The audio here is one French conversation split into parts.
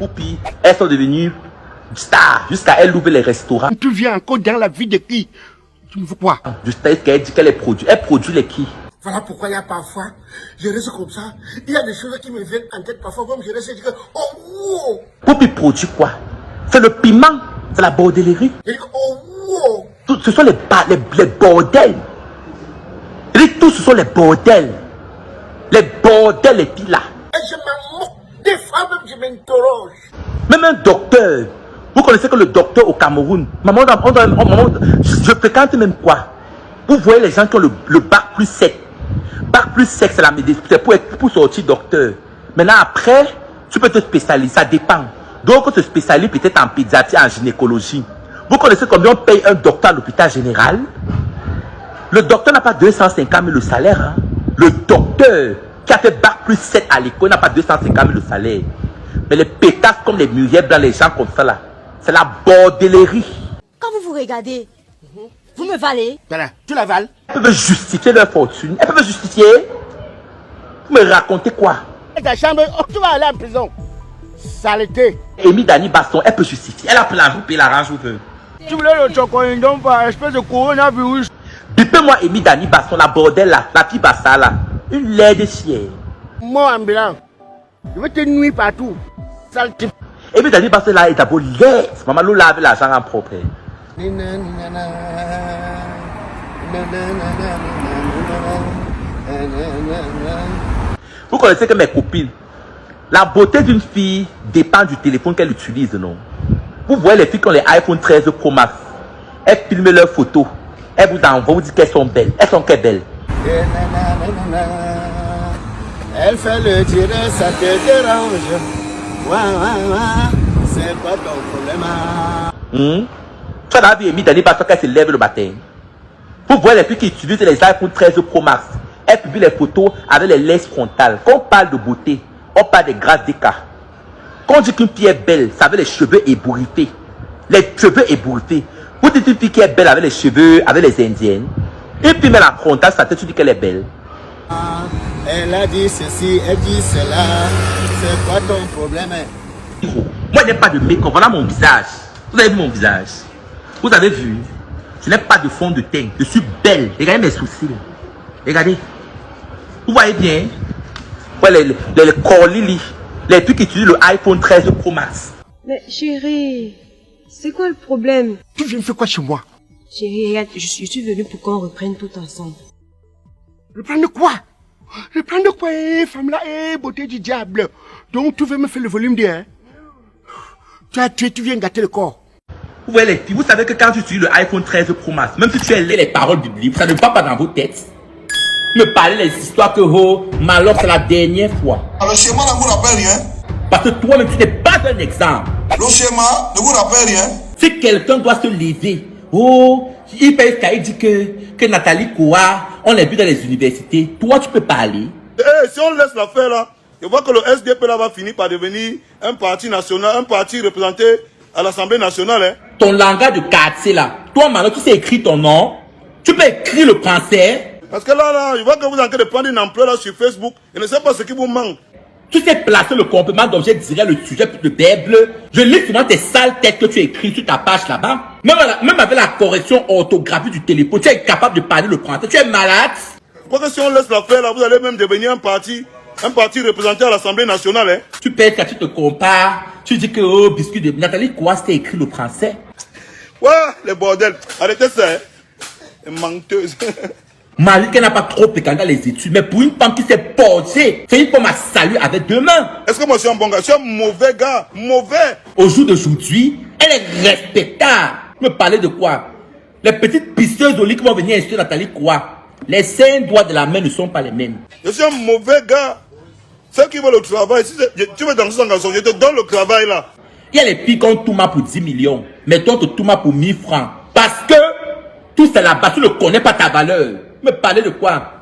Poupi, elles sont devenues stars jusqu'à elles ouvrir les restaurants. Tu viens encore dans la vie de qui? Tu me veux quoi? Jusqu'à ce qu'elle dit qu'elle produit. Elle produit les qui? Voilà pourquoi il y a parfois, je reste comme ça, il y a des choses qui me viennent en tête parfois, comme je reste et je dis que, oh, wow. Poupi produit quoi? C'est le piment, c'est la bordellerie. Je dis que, oh, wow. Ce sont les bordels. Je dis tout, ce sont les bordels. Les bordels, les filles là. Et je m'en moque. Des fois même, je m'interroge. Même un docteur. Vous connaissez que le docteur au Cameroun, maman, je fréquente même quoi? Vous voyez les gens qui ont le bac plus 7. Bac plus 7, c'est la médecine, c'est pour sortir docteur. Maintenant, après, tu peux te spécialiser, ça dépend. Donc, on se spécialise peut-être en pédiatrie, en gynécologie. Vous connaissez combien on paye un docteur à l'hôpital général? Le docteur n'a pas 250 000 le salaire. Hein? Le docteur qui a fait bac plus 7 à l'école n'a pas 250 000 le salaire. Mais les pétasses comme les muriels blancs, les gens comme ça là, c'est la bordellerie. Quand vous vous regardez, vous me valez. Voilà, tu la vales. Elles peuvent justifier leur fortune. Elles peuvent justifier. Vous me racontez quoi? Ta chambre, oh, tu vas aller en prison. Saleté. Amy Dani Basson, elle peut justifier. Elle a plein de vous payer l'argent, je veux. Tu voulais le chocolat, par espèce de coronavirus. Bipez-moi Amy Dani Basson, la bordel là, la petite bassa là. Une laide chienne. Moi, ambulant. Je vais te nuire partout. Saleté. Amy Dani Basson là est d'abord laide. Maman nous lave l'argent en propre. Vous connaissez que mes copines, la beauté d'une fille dépend du téléphone qu'elle utilise, non? Vous voyez les filles qui ont les iPhone 13 Pro Max, elles filment leurs photos, elles vous envoient, vous dites qu'elles sont belles. Elles sont qu'elles belles. Elle fait le tirer, ça te dérange. C'est quoi ton problème? Tu as vu Amy Dani Basson qu'elle se lève le matin. Vous voyez les filles qui utilisent les iPhone 13 Pro Max, elles publient les photos avec les laisses frontales. Quand on parle de beauté, on parle des grâces d'écart. Quand on dit qu'une fille est belle, ça veut les cheveux ébouriffés. Les cheveux ébouriffés. Vous dites une fille qui est belle avec les cheveux, avec les indiennes. Une fille met la frontale, ça te dit qu'elle est belle. Elle a dit ceci, elle dit cela. C'est quoi ton problème? Moi, je n'ai pas de make-up. Voilà mon visage. Vous avez vu mon visage? Vous avez vu? Je n'ai pas de fond de teint. Je suis belle. Regardez mes sourcils. Regardez. Vous voyez bien? Ouais, les corlili. Les filles qui utilisent le iPhone 13 Pro Max. Mais chérie, c'est quoi le problème? Tu viens faire quoi chez moi? Chérie, regarde, je suis venue pour qu'on reprenne tout ensemble. Reprendre quoi? Reprendre quoi, femme là, beauté du diable? Donc tu veux me faire le volume de tu viens gâter le corps. Vous voyez les filles, vous savez que quand tu utilises le iPhone 13 Pro Max, même si tu as les paroles du livre, ça ne va pas dans vos têtes. Me parler les histoires que Malheur c'est la dernière fois. Le schéma ne vous rappelle rien. Parce que toi-même tu n'es pas un exemple. Le schéma ne vous rappelle rien. Si quelqu'un doit se lever, il peut dit que Nathalie Koua, on l'a vu dans les universités, toi tu peux parler. Si on laisse l'affaire là, je vois que le SDP là va finir par devenir un parti national, un parti représenté à l'Assemblée nationale. Hein. Ton langage de quartier là, toi maintenant tu sais écrire ton nom, tu peux écrire le français. Parce que là, je vois que vous êtes en train de prendre une ampleur là sur Facebook. Je ne sais pas ce qui vous manque. Tu sais placer le complément d'objet direct, le sujet, le verbe. Je lis souvent tes sales têtes que tu écris sur ta page là-bas. Même avec la correction orthographique du téléphone, tu es capable de parler le français. Tu es malade. Je crois que si on laisse l'affaire là, vous allez même devenir un parti représenté à l'Assemblée nationale. Hein. Tu pètes quand tu te compares. Tu dis que biscuit de Nathalie Koua, c'était écrit le français. Ouais, les bordels. Arrêtez ça. Hein. Menteuse. Malik n'a pas trop fréquenté les études, mais pour une femme qui s'est portée, c'est une femme à saluer avec deux mains. Est-ce que moi je suis un bon gars? Je suis un mauvais gars. Mauvais. Au jour d'aujourd'hui, elle est respectable. Me parler de quoi? Les petites pisteuses au lit qui vont venir instruire Nathalie Koua. Les 5 doigts de la main ne sont pas les mêmes. Je suis un mauvais gars. Ceux qui veulent le travail, si tu veux danser sans garçon, je te donne le travail là. Il y a les filles qui ont tout mal pour 10 millions, mais toi tu tout mal pour 1000 francs. Parce que tout ça là-bas, tu ne connais pas ta valeur. Me parler de quoi?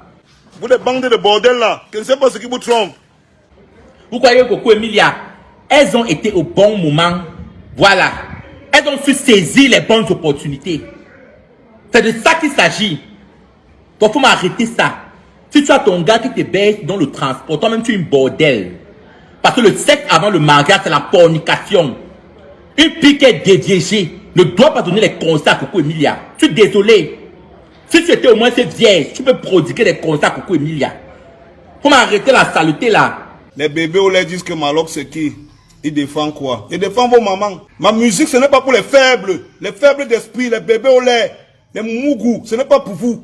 Vous des bandes de bordel là, je ne sais pas ce qui vous trompe. Vous croyez que Coco Emilia, elles ont été au bon moment. Voilà. Elles ont su saisir les bonnes opportunités. C'est de ça qu'il s'agit. Donc, il faut m'arrêter ça. Si tu as ton gars qui te baisse dans le transport, toi-même tu es une bordel. Parce que le sexe avant le mariage, c'est la fornication. Une fille qui est dédiégée ne doit pas donner les conseils à Coco Emilia. Je suis désolé. Si tu étais au moins cette vierge, tu peux prodiguer des conseils à Coco Emilia. Faut m'arrêter la saleté là. Les bébés au lait disent que Malox c'est qui? Il défend quoi? Il défend vos mamans. Ma musique ce n'est pas pour les faibles d'esprit, les bébés au lait, les mougous, ce n'est pas pour vous.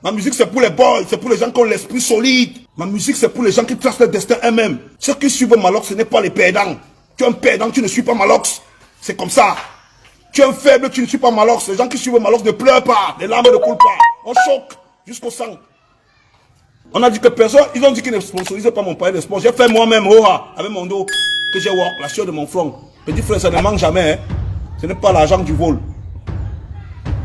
Ma musique c'est pour les boys, c'est pour les gens qui ont l'esprit solide. Ma musique c'est pour les gens qui tracent leur destin eux-mêmes. Ceux qui suivent Malox ce n'est pas les perdants. Tu es un perdant, tu ne suis pas Malox. C'est comme ça. Tu es un faible, tu ne suis pas Malox. Les gens qui suivent Malox ne pleurent pas, les larmes ne coulent pas. On choque jusqu'au sang. On a dit que personne, ils ont dit qu'ils ne sponsorisaient pas mon palais de sport. J'ai fait moi-même, avec mon dos, que j'ai walk, la sueur de mon front. Petit frère, ça ne manque jamais. Hein. Ce n'est pas l'argent du vol.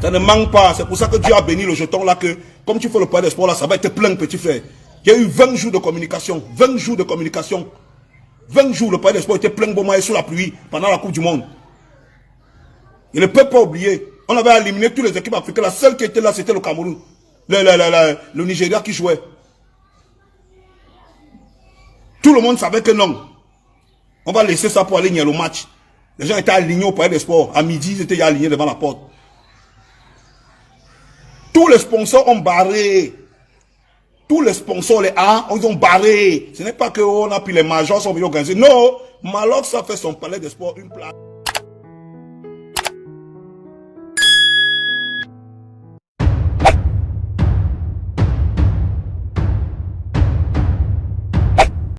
Ça ne manque pas. C'est pour ça que Dieu a béni le jeton là, que comme tu fais le palais de sport là, ça va être plein, petit frère. Il y a eu 20 jours de communication. 20 jours de communication. 20 jours, le palais de sport était plein de sous la pluie pendant la Coupe du Monde. Il ne peut pas oublier. On avait éliminé toutes les équipes africaines. La seule qui était là, c'était le Cameroun. Le Nigeria qui jouait. Tout le monde savait que non. On va laisser ça pour aligner le match. Les gens étaient alignés au palais des sports. À midi, ils étaient alignés devant la porte. Tous les sponsors ont barré. Tous les sponsors, les A, ils ont barré. Ce n'est pas que on a pris les majors, sont venus organiser. Non, Malox a fait son palais des sports une place.